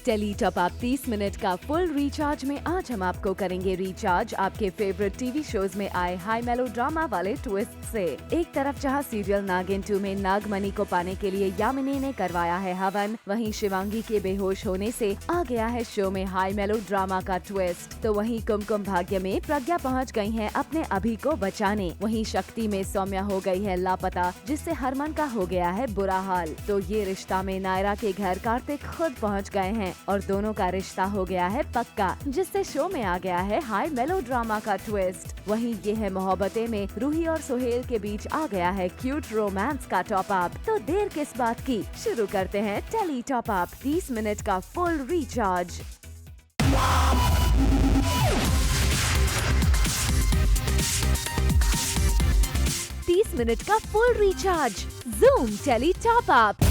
Tele top up 30 minute का full recharge में आज हम आपको करेंगे रिचार्ज आपके फेवरेट टीवी शोज में आए हाई मेलो ड्रामा वाले ट्विस्ट से। एक तरफ जहां सीरियल नागिन 2 में नागमणि को पाने के लिए यामिनी ने करवाया है हवन, वहीं शिवांगी के बेहोश होने से आ गया है शो में हाई मेलो ड्रामा का ट्विस्ट। तो वहीं कुमकुम भाग्य में प्रज्ञा पहुंच गई है अपने अभी को बचाने। वहीं शक्ति में सौम्या हो गई है लापता, जिससे हरमन का हो गया है बुरा हाल। तो ये रिश्ता में नायरा के घर कार्तिक खुद पहुँच गए हैं और दोनों का रिश्ता हो गया है पक्का, जिससे शो में आ गया है हाई मेलो ड्रामा का ट्विस्ट। वहीं ये है मोहब्बतें में रूही और सुहेल के बीच आ गया है क्यूट रोमांस का टॉप अप। तो देर किस बात की, शुरू करते हैं टेली टॉप अप 30 मिनट का फुल रिचार्ज। तीस मिनट का full recharge, Zoom tele top up.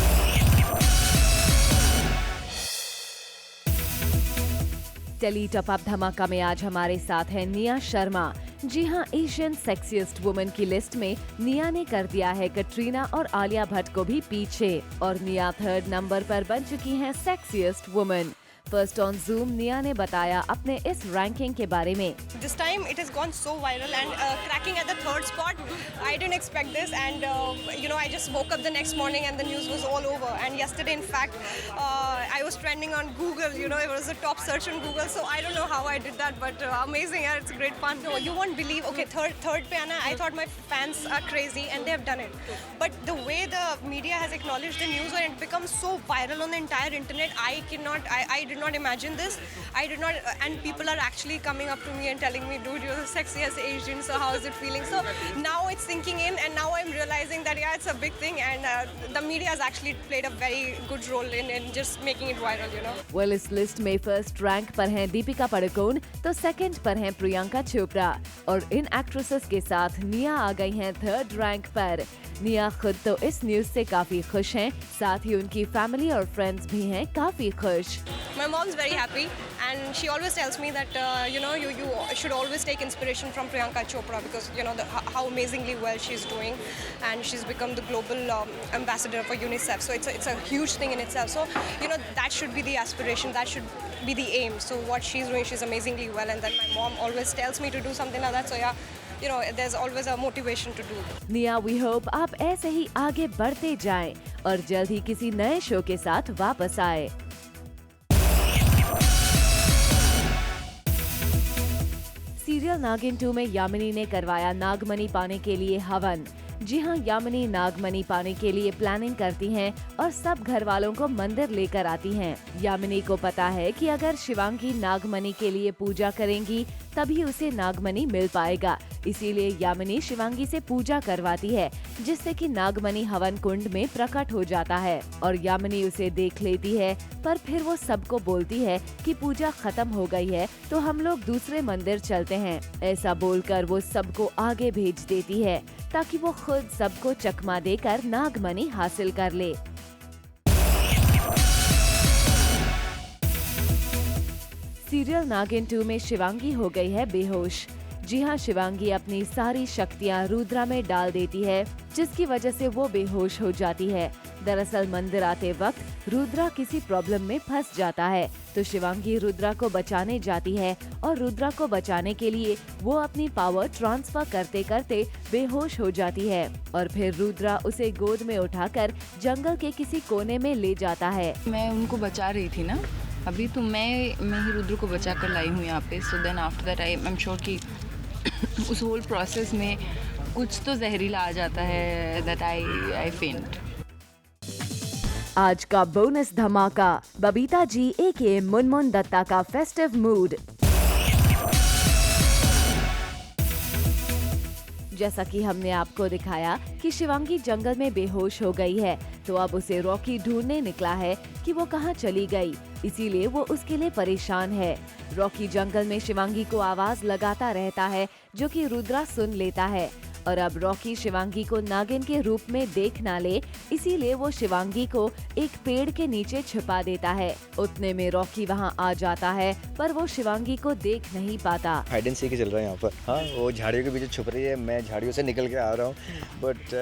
Tele top up धमाका में आज हमारे साथ है निया शर्मा। जी हाँ, एशियन सेक्सिएस्ट वुमेन की लिस्ट में निया ने कर दिया है कटरीना और आलिया भट्ट को भी पीछे, और निया 3rd नंबर पर बन चुकी हैं sexiest women. First on zoom निया ने बताया अपने इस रैंकिंग के बारे में। This time it has gone so viral and cracking at the 3rd spot. I didn't expect this, and I just woke up the next morning and the news was all over. And yesterday, in fact, I was trending on Google. It was a top search on Google. So I don't know how I did that, but amazing. Yeah, it's great fun. No, you won't believe. Okay, third pe aana. I thought my fans are crazy and they have done it. But the way the media has acknowledged the news and it becomes so viral on the entire internet, I did not imagine this. I did not, and people are actually coming up to me and telling me, dude, you're the sexiest Asian, so how is it feeling? So now it's sinking in, and now I'm realizing that yeah, it's a big thing, and the media has actually played a very good role in just making it viral. Well, इस list में first rank पर हैं दीपिका पादुकोण, तो second पर हैं प्रियंका चोपड़ा, और इन actresses के साथ निया आ गई हैं 3rd रैंक पर। निया खुद तो इस न्यूज से काफी खुश हैं, साथ ही उनकी फैमिली और फ्रेंड्स भी हैं काफी खुश। My mom's very happy, and she always tells me that you should always take inspiration from Priyanka Chopra, because how amazingly well she's doing, and she's become the global ambassador for UNICEF. So it's a huge thing in itself. So that should be the aspiration, that should be the aim. So what she's doing, she's amazingly well, and then my mom always tells me to do something like that. So yeah. There's always a motivation to do. निया, we hope आप ऐसे ही आगे बढ़ते जाएं और जल्द ही किसी नए शो के साथ वापस आए। सीरियल नागिन 2 में यामिनी ने करवाया नागमणि पाने के लिए हवन। जी हाँ, यामिनी नागमणि पाने के लिए प्लानिंग करती हैं और सब घर वालों को मंदिर लेकर आती हैं। यामिनी को पता है कि अगर शिवांगी नागमणि के लिए पूजा करेंगी तभी उसे नागमणि मिल पाएगा, इसीलिए यामिनी शिवांगी से पूजा करवाती है, जिससे कि नागमणि हवन कुंड में प्रकट हो जाता है और यामिनी उसे देख लेती है। पर फिर वो सबको बोलती है कि पूजा खत्म हो गई है, तो हम लोग दूसरे मंदिर चलते हैं। ऐसा बोलकर वो सबको आगे भेज देती है ताकि वो खुद सबको चकमा देकर नागमणि हासिल कर ले। सीरियल नागिन 2 में शिवांगी हो गई है बेहोश। जी हाँ, शिवांगी अपनी सारी शक्तियाँ रुद्रा में डाल देती है, जिसकी वजह से वो बेहोश हो जाती है। दरअसल मंदिर आते वक्त रुद्रा किसी प्रॉब्लम में फंस जाता है, तो शिवांगी रुद्रा को बचाने जाती है और रुद्रा को बचाने के लिए वो अपनी पावर ट्रांसफर करते करते बेहोश हो जाती है, और फिर रुद्रा उसे गोद में उठाकर जंगल के किसी कोने में ले जाता है। मैं उनको बचा रही थी ना, अभी तो मैं ही रुद्र को बचा कर लाई हूँ यहाँ पे। So then after that I am sure कि उस होल प्रोसेस में कुछ तो जहरीला आ जाता है, दैट आई फेंट। आज का बोनस धमाका, बबीता जी एके मुनमुन दत्ता का फेस्टिव मूड। जैसा कि हमने आपको दिखाया कि शिवांगी जंगल में बेहोश हो गई है, तो अब उसे रॉकी ढूंढने निकला है कि वो कहाँ चली गई, इसीलिए वो उसके लिए परेशान है। रॉकी जंगल में शिवांगी को आवाज लगाता रहता है, जो कि रुद्रा सुन लेता है, और अब रॉकी शिवांगी को नागिन के रूप में देख ना ले, इसीलिए वो शिवांगी को एक पेड़ के नीचे छुपा देता है। उतने में रॉकी वहाँ आ जाता है, पर वो शिवांगी को देख नहीं पाता। हाइड एंड सीक चल रहा है यहाँ पर। हाँ, वो झाड़ियों के पीछे छुप रही है, मैं झाड़ियों से निकल के आ रहा हूँ, बट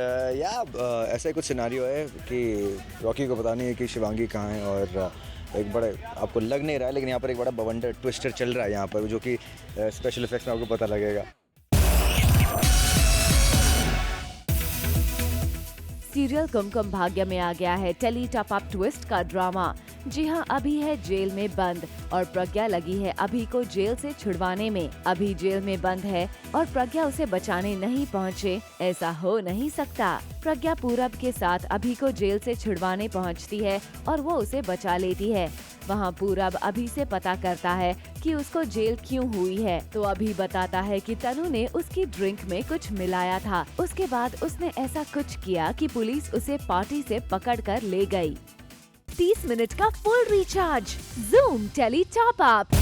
ऐसा कुछ सिनारियो है कि रॉकी को पता नहीं है कि शिवांगी कहाँ है, और एक बड़ा, आपको लग नहीं रहा है लेकिन यहाँ पर एक बड़ा बवंडर ट्विस्टर चल रहा है यहाँ पर, जो कि स्पेशल इफेक्ट्स में आपको पता लगेगा। सीरियल कुमकुम भाग्य में आ गया है टेली टॉप अप ट्विस्ट का ड्रामा। जी हाँ, अभी है जेल में बंद और प्रज्ञा लगी है अभी को जेल से छुड़वाने में। अभी जेल में बंद है और प्रज्ञा उसे बचाने नहीं पहुँचे, ऐसा हो नहीं सकता। प्रज्ञा पूरब के साथ अभी को जेल से छुड़वाने पहुँचती है और वो उसे बचा लेती है। वहाँ पूरब अभी से पता करता है कि उसको जेल क्यों हुई है, तो अभी बताता है कि तनु ने उसकी ड्रिंक में कुछ मिलाया था। उसके बाद उसने ऐसा कुछ किया कि पुलिस उसे पार्टी से पकड़कर ले गई। 30 मिनट का full recharge, Zoom tele top up.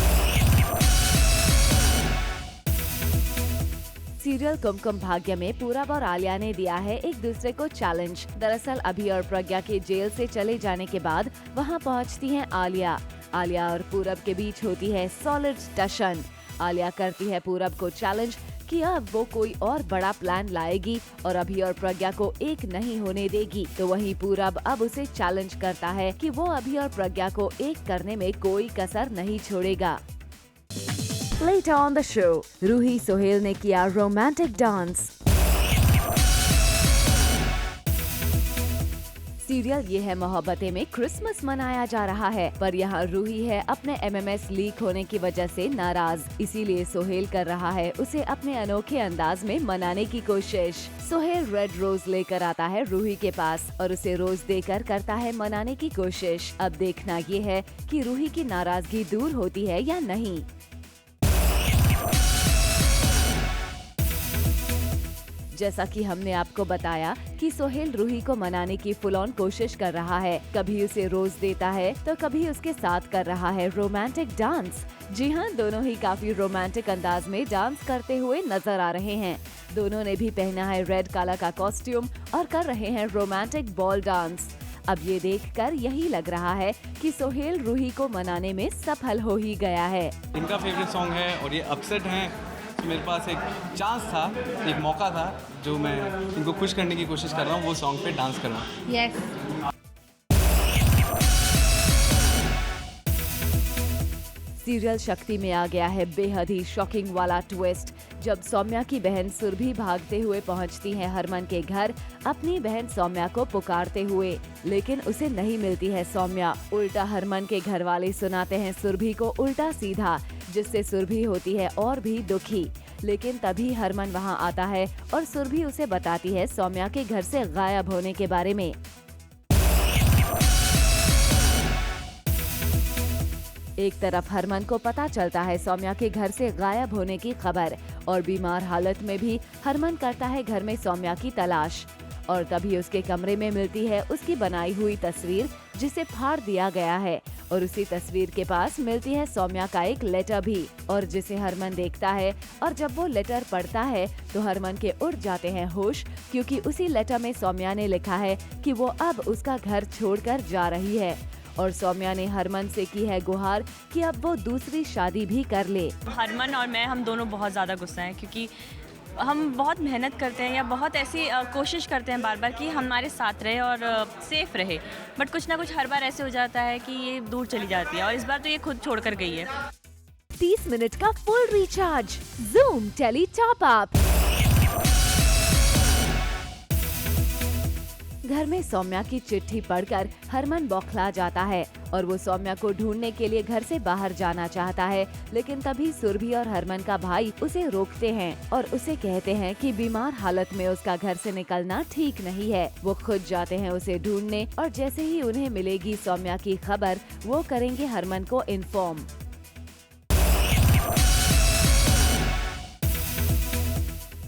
Serial Kumkum Bhagya में पूरब और आलिया ने दिया है एक दूसरे को चैलेंज। दरअसल अभी और प्रज्ञा के जेल से चले जाने के बाद वहां पहुंचती हैं आलिया। आलिया और पूरब के बीच होती है सॉलिड टशन। आलिया करती है पूरब को चैलेंज कि अब वो कोई और बड़ा प्लान लाएगी और अभी और प्रज्ञा को एक नहीं होने देगी। तो वहीं पूरब अब उसे चैलेंज करता है कि वो अभी और प्रज्ञा को एक करने में कोई कसर नहीं छोड़ेगा। Later on the show, Ruhi Sohail ने किया रोमांटिक डांस। सीरियल ये है मोहब्बतें में क्रिसमस मनाया जा रहा है, पर यहाँ रूही है अपने MMS लीक होने की वजह से नाराज। इसीलिए सोहेल कर रहा है उसे अपने अनोखे अंदाज में मनाने की कोशिश। सोहेल रेड रोज लेकर आता है रूही के पास और उसे रोज देकर करता है मनाने की कोशिश। अब देखना ये है कि रूही की नाराजगी दूर होती है या नहीं। जैसा कि हमने आपको बताया कि सोहेल रूही को मनाने की फुल ऑन कोशिश कर रहा है। कभी उसे रोज देता है तो कभी उसके साथ कर रहा है रोमांटिक डांस। जी हाँ, दोनों ही काफी रोमांटिक अंदाज में डांस करते हुए नजर आ रहे हैं। दोनों ने भी पहना है रेड कलर का कॉस्ट्यूम और कर रहे हैं रोमांटिक बॉल डांस। अब ये देखकर यही लग रहा है कि सोहेल रूही को मनाने में सफल हो ही गया है। इनका फेवरेट सॉन्ग है और ये अपसेट हैं, तो मेरे पास एक चांस था, एक मौका था जो मैं इनको खुश करने की कोशिश कर रहा हूँ, वो सॉन्ग पे डांस करना। यस। सीरियल शक्ति में आ गया है बेहद ही शॉकिंग वाला ट्विस्ट। जब सौम्या की बहन सुरभि भागते हुए पहुंचती है हरमन के घर अपनी बहन सौम्या को पुकारते हुए, लेकिन उसे नहीं मिलती है सौम्या। उल्टा हरमन के घर वाले सुनाते हैं सुरभि को उल्टा सीधा, जिससे सुरभि होती है और भी दुखी। लेकिन तभी हरमन वहां आता है और सुरभि उसे बताती है सौम्या के घर से गायब होने के बारे में। एक तरफ हरमन को पता चलता है सौम्या के घर से गायब होने की खबर और बीमार हालत में भी हरमन करता है घर में सौम्या की तलाश। और तभी उसके कमरे में मिलती है उसकी बनाई हुई तस्वीर, जिसे फाड़ दिया गया है और उसी तस्वीर के पास मिलती है सौम्या का एक लेटर भी, और जिसे हरमन देखता है। और जब वो लेटर पढ़ता है तो हरमन के उड़ जाते हैं होश, क्योंकि उसी लेटर में सौम्या ने लिखा है कि वो अब उसका घर छोड़कर जा रही है और सौम्या ने हरमन से की है गुहार कि अब वो दूसरी शादी भी कर ले। हरमन और मैं, हम दोनों बहुत ज़्यादा गुस्सा हैं, क्योंकि हम बहुत मेहनत करते हैं या बहुत ऐसी कोशिश करते हैं बार बार कि हमारे साथ रहे और सेफ रहे, बट कुछ ना कुछ हर बार ऐसे हो जाता है कि ये दूर चली जाती है और इस बार तो ये खुद छोड़ कर गई है। 30 मिनट का full recharge, Zoom tele top up. घर में सौम्या की चिट्ठी पढ़कर हरमन बौखला जाता है और वो सौम्या को ढूंढने के लिए घर से बाहर जाना चाहता है, लेकिन तभी सुरभि और हरमन का भाई उसे रोकते हैं और उसे कहते हैं कि बीमार हालत में उसका घर से निकलना ठीक नहीं है। वो खुद जाते हैं उसे ढूंढने और जैसे ही उन्हें मिलेगी सौम्या की खबर, वो करेंगे हरमन को इन्फॉर्म।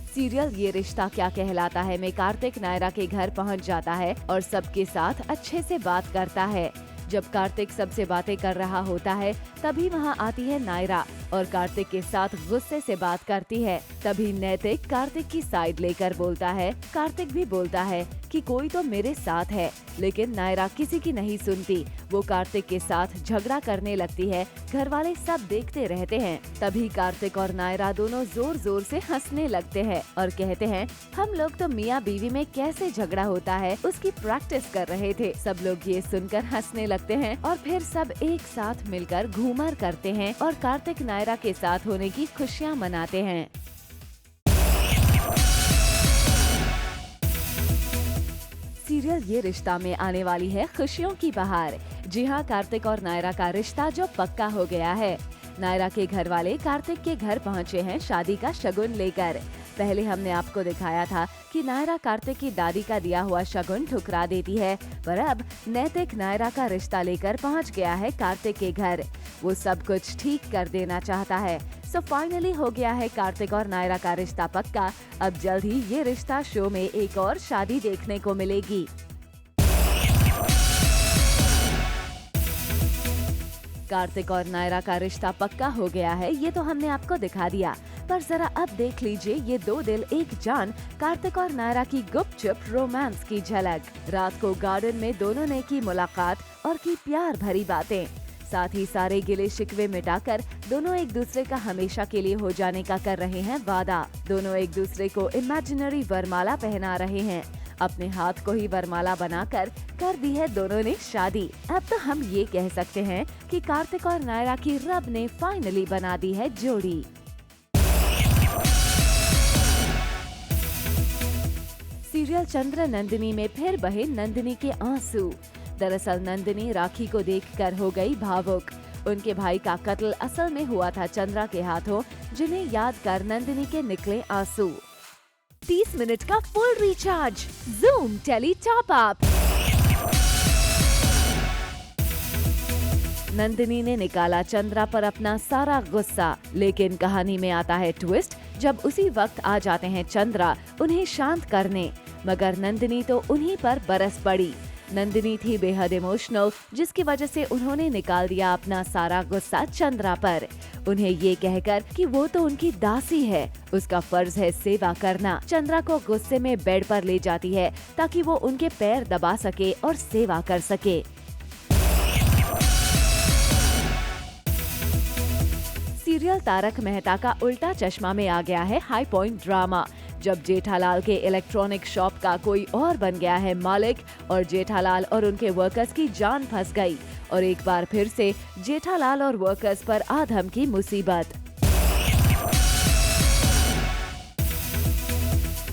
सीरियल ये रिश्ता क्या कहलाता है में कार्तिक नायरा के घर पहुंच जाता है और सबके साथ अच्छे से बात करता है। जब कार्तिक सबसे बातें कर रहा होता है तभी वहां आती है नायरा और कार्तिक के साथ गुस्से से बात करती है। तभी नैतिक कार्तिक की साइड लेकर बोलता है। कार्तिक भी बोलता है कि कोई तो मेरे साथ है, लेकिन नायरा किसी की नहीं सुनती। वो कार्तिक के साथ झगड़ा करने लगती है। घर वाले सब देखते रहते हैं। तभी कार्तिक और नायरा दोनों जोर जोर से हंसने लगते हैं और कहते हैं, हम लोग तो मियाँ बीवी में कैसे झगड़ा होता है उसकी प्रैक्टिस कर रहे थे। सब लोग ये सुनकर हंसने लगते हैं और फिर सब एक साथ मिलकर घूमर करते हैं और कार्तिक नायरा के साथ होने की खुशियाँ मनाते हैं। सीरियल ये रिश्ता में आने वाली है खुशियों की बहार। जी हाँ, कार्तिक और नायरा का रिश्ता जो पक्का हो गया है। नायरा के घर वाले कार्तिक के घर पहुँचे हैं शादी का शगुन लेकर। पहले हमने आपको दिखाया था कि नायरा कार्तिक की दादी का दिया हुआ शगुन ठुकरा देती है, पर अब नैतिक नायरा का रिश्ता लेकर पहुंच गया है कार्तिक के घर। वो सब कुछ ठीक कर देना चाहता है। सो फाइनली हो गया है कार्तिक और नायरा का रिश्ता पक्का। अब जल्द ही ये रिश्ता शो में एक और शादी देखने को मिलेगी। कार्तिक और नायरा का रिश्ता पक्का हो गया है, ये तो हमने आपको दिखा दिया, पर जरा अब देख लीजिए ये दो दिल एक जान कार्तिक और नायरा की गुपचुप रोमांस की झलक। रात को गार्डन में दोनों ने की मुलाकात और की प्यार भरी बातें। साथ ही सारे गिले शिकवे मिटाकर दोनों एक दूसरे का हमेशा के लिए हो जाने का कर रहे हैं वादा। दोनों एक दूसरे को इमेजिनरी वरमाला पहना रहे हैं। अपने हाथ को ही वरमाला बनाकर कर दी है दोनों ने शादी। अब तो हम ये कह सकते हैं कि कार्तिक और नायरा की रब ने फाइनली बना दी है जोड़ी। सीरियल चंद्र नंदिनी में फिर बहे नंदिनी के आंसू। दरअसल नंदिनी राखी को देखकर हो गई भावुक। उनके भाई का कत्ल असल में हुआ था चंद्रा के हाथों, जिन्हें याद कर नंदिनी के निकले आंसू। 30 मिनट का full recharge Zoom tele top up. Nandini ने निकाला चंद्रा पर अपना सारा गुस्सा, लेकिन कहानी में आता है ट्विस्ट जब उसी वक्त आ जाते हैं चंद्रा उन्हें शांत करने, मगर नंदिनी तो उन्हीं पर बरस पड़ी। नंदिनी थी बेहद इमोशनल, जिसकी वजह से उन्होंने निकाल दिया अपना सारा गुस्सा चंद्रा पर, उन्हें ये कहकर कि वो तो उनकी दासी है, उसका फर्ज है सेवा करना। चंद्रा को गुस्से में बेड पर ले जाती है ताकि वो उनके पैर दबा सके और सेवा कर सके। सीरियल तारक मेहता का उल्टा चश्मा में आ गया है हाई पॉइंट ड्रामा, जब जेठालाल के इलेक्ट्रॉनिक शॉप का कोई और बन गया है मालिक और जेठालाल और उनके वर्कर्स की जान फंस गई और एक बार फिर से जेठालाल और वर्कर्स पर आधम की मुसीबत।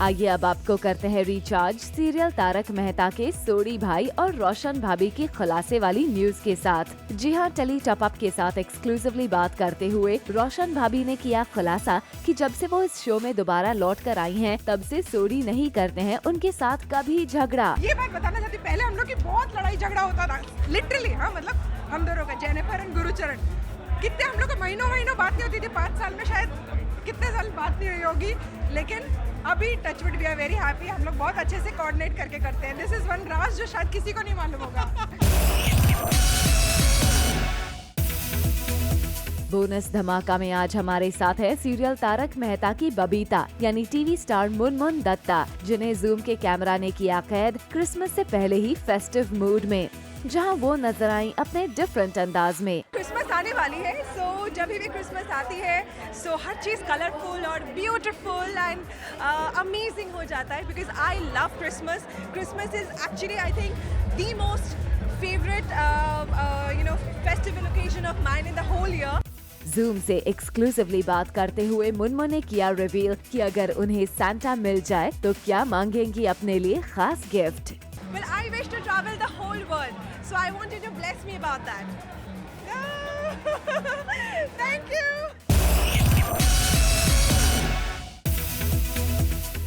आइए अब आपको करते हैं रिचार्ज सीरियल तारक मेहता के सोडी भाई और रोशन भाभी की खुलासे वाली न्यूज के साथ। जी हाँ, टेली टॉप अप के साथ एक्सक्लूसिवली बात करते हुए रोशन भाभी ने किया खुलासा कि जब से वो इस शो में दोबारा लौट कर आई हैं, तब से सोडी नहीं करते हैं उनके साथ कभी झगड़ा। ये बात बताना चाहती, पहले हम लोग की बहुत लड़ाई झगड़ा होता था, लिटरली। हाँ, मतलब हम दोनों का, जेनिफर एंड गुरुचरण, कितने हम लोग को महीनों बात नहीं होती थी। 5 साल में शायद कितने साल बात नहीं हुई होगी, लेकिन अभी touch wood we are very happy. हम लोग बहुत अच्छे से कोऑर्डिनेट करके करते हैं। दिस इज वन राज जो शायद किसी को नहीं मालूम होगा। बोनस धमाका में आज हमारे साथ है सीरियल तारक मेहता की बबीता यानी टीवी स्टार मुनमुन दत्ता, जिन्हें जूम के कैमरा ने किया कैद क्रिसमस से पहले ही फेस्टिव मूड में, जहां वो नजर आई अपने डिफरेंट अंदाज में। क्रिसमस आने वाली है, सो जब भी क्रिसमस आती है सो हर चीज़ कलरफुल और ब्यूटीफुल एंड अमेजिंग हो जाता है, because I love Christmas. Christmas is actually I think the most favourite festival occasion of mine in the whole year. Zoom से एक्सक्लूसिवली बात करते हुए मुनमुन ने किया रिवील कि अगर उन्हें सांता मिल जाए तो क्या मांगेंगी अपने लिए खास gift. Well, I wish to travel the whole world, so I want you to bless me about that. Thank you.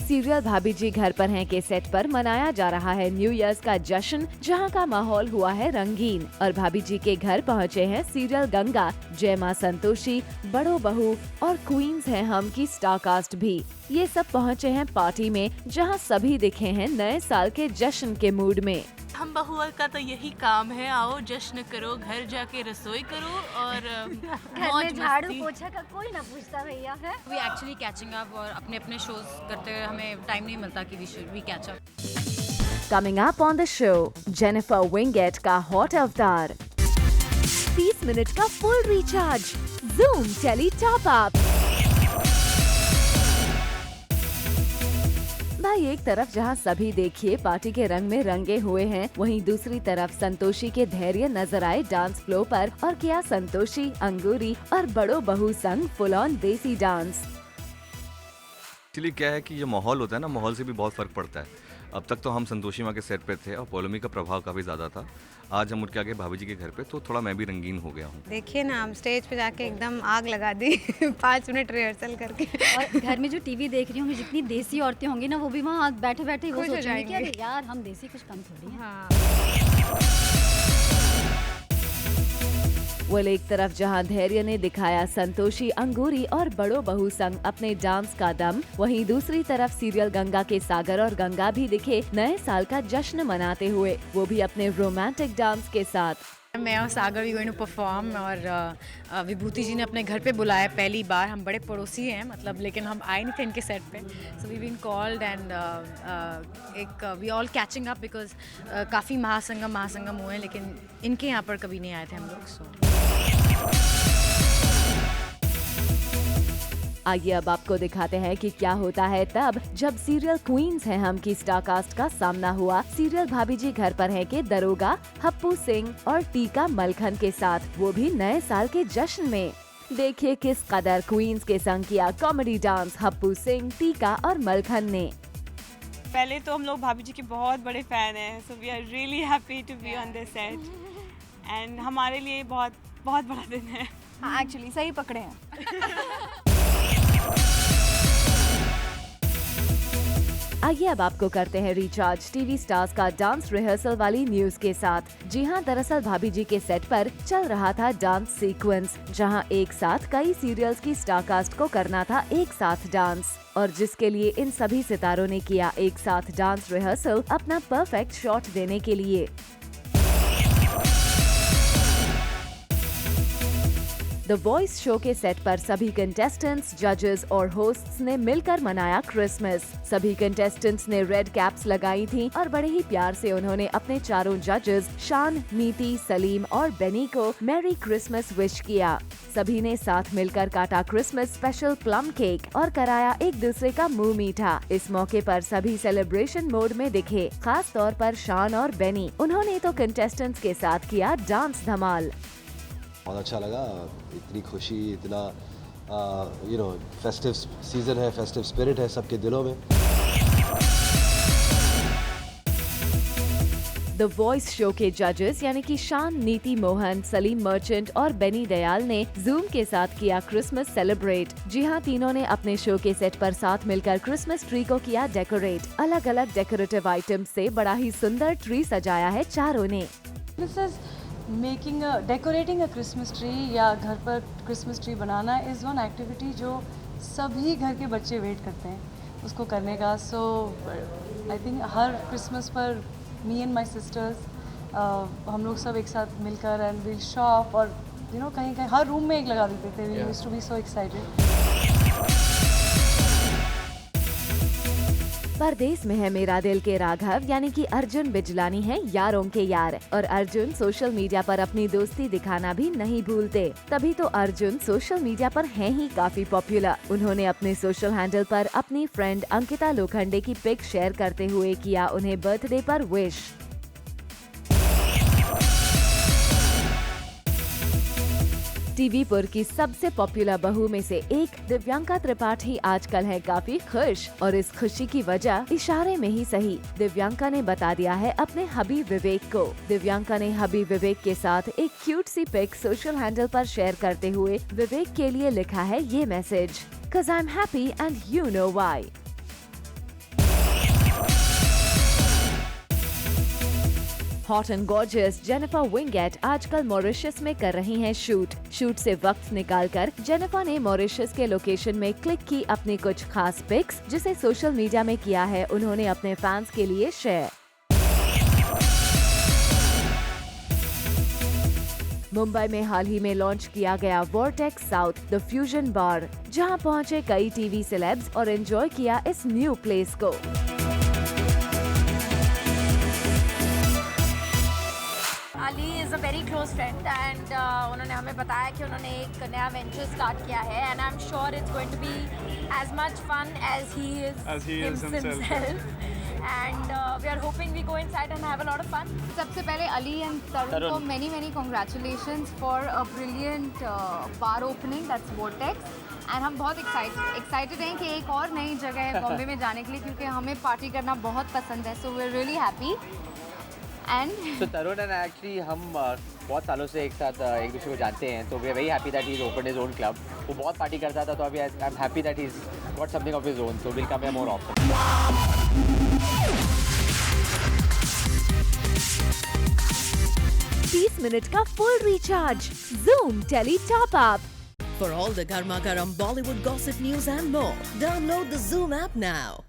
Serial भाभी जी घर पर हैं के सेट पर मनाया जा रहा है न्यू ईयर्स का जश्न, जहां का माहौल हुआ है रंगीन और भाभी जी के घर पहुंचे हैं सीरियल गंगा, जय मां संतोषी, बड़ो बहू और क्वींस हैं हम की स्टार कास्ट भी। ये सब पहुंचे हैं पार्टी में, जहां सभी दिखे हैं नए साल के जश्न के मूड में। हम बहुआ का तो यही काम है, आओ जश्न करो, घर जाके रसोई करो और मौज झाड़ू मस्ती। पोछा का कोई ना पूछता भैया है। वी एक्चुअली कैचिंग अप और अपने अपने शोज करते हुए हमें टाइम नहीं मिलता कि we catch up. Coming up on the show, Jennifer Winget का हॉट अवतार, 30 मिनट का full recharge, Zoom tele top up. भाई एक तरफ जहां सभी देखिए पार्टी के रंग में रंगे हुए हैं, वहीं दूसरी तरफ संतोषी के धैर्य नजर आए डांस फ्लो पर। और क्या संतोषी, अंगूरी और बड़ो बहू संग फुल ऑन देसी डांस। एक्चुअली क्या है कि जो माहौल होता है ना, माहौल से भी बहुत फ़र्क पड़ता है। अब तक तो हम संतोषी माँ के सेट पे थे और पोलोमी का प्रभाव काफ़ी ज़्यादा था। आज हम उठ के आगे भाभी जी के घर पे, तो थोड़ा मैं भी रंगीन हो गया हूँ। देखिए ना, हम स्टेज पे जाके एकदम आग लगा दी 5 मिनट रिहर्सल करके। और घर में जो टीवी देख रही होंगी, जितनी देसी औरतें होंगी ना, वो भी वहाँ बैठे बैठे वो खुश हो सोचेंगी कि जाएंगी। अरे यार हम देसी कुछ कम थोड़ी हैं। हाँ। वो एक तरफ जहां धैर्य ने दिखाया संतोषी, अंगूरी और बड़ो बहू संग अपने डांस का दम, वहीं दूसरी तरफ सीरियल गंगा के सागर और गंगा भी दिखे नए साल का जश्न मनाते हुए, वो भी अपने रोमांटिक डांस के साथ। मैं और सागर वी गोइंग टू परफॉर्म और विभूति जी ने अपने घर पे बुलाया पहली बार। हम बड़े पड़ोसी हैं मतलब, लेकिन हम आए नहीं थे इनके सेट पे। So we been called and we all catching up because काफ़ी महासंगम हुए हैं, लेकिन इनके यहाँ पर कभी नहीं आए थे हम लोग। सो आइए अब आपको दिखाते हैं कि क्या होता है तब जब सीरियल क्वींस हैं हम की स्टार कास्ट का सामना हुआ सीरियल भाभी जी घर पर है के दरोगा हप्पू सिंह और टीका मलखन के साथ, वो भी नए साल के जश्न में। देखिए किस कदर क्वींस के संग किया कॉमेडी डांस हप्पू सिंह, टीका और मलखन ने। पहले तो हम लोग भाभी जी के बहुत बड़े फैन हैं, so we are really happy to be on this set and हमारे लिए बहुत बहुत बड़ा दिन है। हाँ एक्चुअली सही पकड़े हैं। आइए अब आपको करते हैं रिचार्ज टीवी स्टार्स का डांस रिहर्सल वाली न्यूज के साथ। जी हां, दरअसल भाभी जी के सेट पर चल रहा था डांस सीक्वेंस, जहां एक साथ कई सीरियल्स की स्टार कास्ट को करना था एक साथ डांस, और जिसके लिए इन सभी सितारों ने किया एक साथ डांस रिहर्सल अपना परफेक्ट शॉट देने के लिए। द वॉइस शो के सेट पर सभी कंटेस्टेंट्स, जजेस और होस्ट्स ने मिलकर मनाया क्रिसमस। सभी कंटेस्टेंट्स ने रेड कैप्स लगाई थीं और बड़े ही प्यार से उन्होंने अपने चारों जजेस शान, नीति, सलीम और बेनी को मैरी क्रिसमस विश किया। सभी ने साथ मिलकर काटा क्रिसमस स्पेशल प्लम केक और कराया एक दूसरे का मुंह मीठा। इस मौके पर सभी सेलिब्रेशन मोड में दिखे, खास तौर पर शान और बेनी। उन्होंने तो कंटेस्टेंट्स के साथ किया डांस धमाल। बहुत अच्छा लगा, इतनी खुशी, इतना फेस्टिव सीजन है, फेस्टिव स्पिरिट है सबके दिलों में। द वॉइस शो के जजेस यानी कि शान, नीति मोहन, सलीम मर्चेंट और बेनी दयाल ने जूम के साथ किया क्रिसमस सेलिब्रेट। जी हाँ, तीनों ने अपने शो के सेट पर साथ मिलकर क्रिसमस ट्री को किया डेकोरेट। अलग अलग डेकोरेटिव आइटम से बड़ा ही सुंदर ट्री सजाया है चारों ने। डेकोरेटिंग अ क्रिसमस ट्री या घर पर Christmas tree banana is one activity जो सभी घर के बच्चे वेट करते हैं उसको करने का। सो आई थिंक हर क्रिसमस पर मी एंड माई सिस्टर्स हम लोग सब एक साथ मिलकर एंड विल शॉप और कहीं कहीं हर रूम में एक लगा देते थे। We used to be so excited. परदेश में है मेरा दिल के राघव यानी कि अर्जुन बिजलानी है यारों के यार, और अर्जुन सोशल मीडिया पर अपनी दोस्ती दिखाना भी नहीं भूलते। तभी तो अर्जुन सोशल मीडिया पर हैं ही काफी पॉपुलर। उन्होंने अपने सोशल हैंडल पर अपनी फ्रेंड अंकिता लोखंडे की पिक शेयर करते हुए किया उन्हें बर्थडे पर विश। टीवी पर की सबसे पॉपुलर बहू में से एक दिव्यांका त्रिपाठी आजकल है काफी खुश, और इस खुशी की वजह इशारे में ही सही दिव्यांका ने बता दिया है अपने हबी विवेक को। दिव्यांका ने हबी विवेक के साथ एक क्यूट सी पिक सोशल हैंडल पर शेयर करते हुए विवेक के लिए लिखा है ये message, 'Cause I'm happy and you know why। Hot and gorgeous Jennifer Winget आजकल मॉरिशस में कर रही हैं शूट से वक्त निकालकर जेनिफर ने मॉरिशस के लोकेशन में क्लिक की अपनी कुछ खास पिक्स, जिसे सोशल मीडिया में किया है उन्होंने अपने फैंस के लिए शेयर। मुंबई में हाल ही में लॉन्च किया गया वॉर्टेक्स साउथ द फ्यूजन बार, जहां पहुंचे कई टीवी सेलेब्स और एंजॉय किया इस न्यू प्लेस को। Ali is a very close friend and उन्होंने हमें बताया कि उन्होंने एक नया वेंचर स्टार्ट किया है and I am sure it's going to be as much fun as he is himself and we are hoping we go inside and have a lot of fun. सबसे पहले अली एंड तरुण को many congratulations for a brilliant bar opening that's Vortex and हम बहुत excited हैं कि एक और नई जगह है बॉम्बे में जाने के लिए, क्योंकि हमें पार्टी करना बहुत पसंद है, so we are really happy. And so Tarun and actually हम बहुत सालों से एक साथ एक दूसरे को जानते हैं, तो we are very happy that he is open his own club. वो बहुत पार्टी करता था, तो अभी I am happy that he is got something of his own, so will come here more often. 30 minute का full recharge Zoom Tele Top Up। For all the Garma Garam Bollywood gossip news and more, download the Zoom app now.